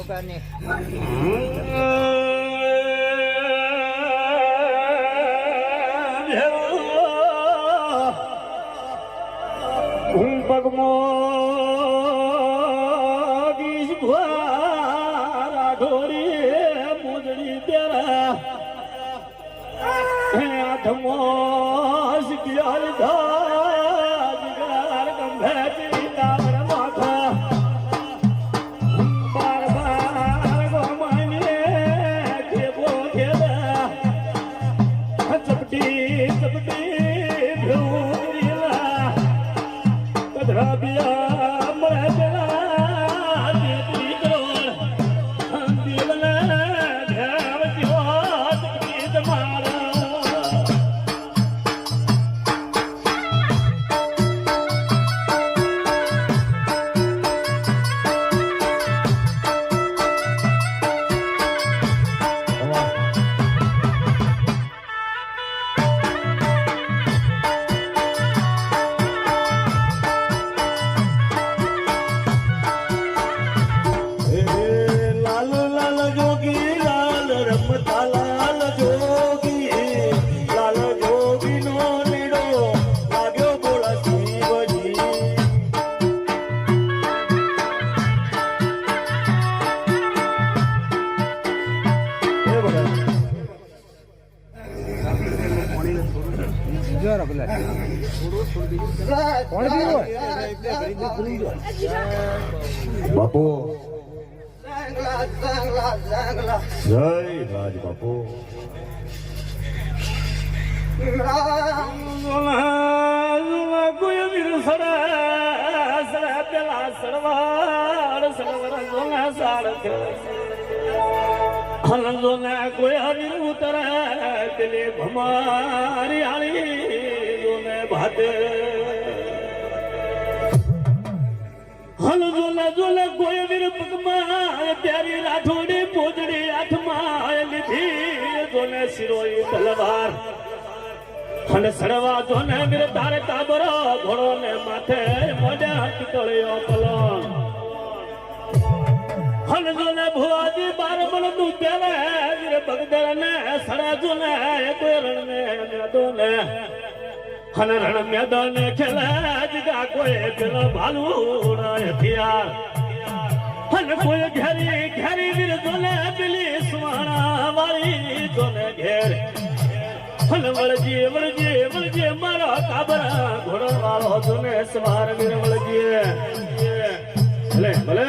પાની પગમો ગીસ ભરા ઢોરી મોજડી તેરા આઠમો શિયાળ ધાર ગંભે પિતાવર માથા બાર બાર ગોમાને ખેબો ખેલા ચપટી ચપટી ભૂરીલા કદરાબિયા મરદલા દેતી કરોડ દિલના ઘાવતી હોત ગીત મારા બાપુ જય રાજ બાપુ કોઈ વીર સડા સડા પેલા સડવાર સડવર જોના સાડ હલંદો ના કોઈ હરી ઉતરે પેલે ભમારી આળી જોને ભાતે હલ જોલે જોલે કોઈ વીર પગમાં પ્યારી રાઠોડી પોજડી આઠમાં લીધી જોને શિરોઈ તલવાર અને સડવા જોને વીર તારે તાબરો ઘોડો ને માથે મોજા પિતળિયો કલમ હલ જોને ભુવાજી બાર બળ તું તેરે વીર બગદર ને સડા જોને કોઈ રણ ને મેદો ને હન રણ મેદાન ખેલે જગા કોઈ પેલો ભાલું હથિયાર હન કોઈ ઘેરી ઘેરી વીર જોને પેલી સુવાણા વાળી જોને ઘેર હન વળજી વળજી વળજી મારો કાબરા ઘોડો વાળો જોને સવાર વીર વળજી ભલે ભલે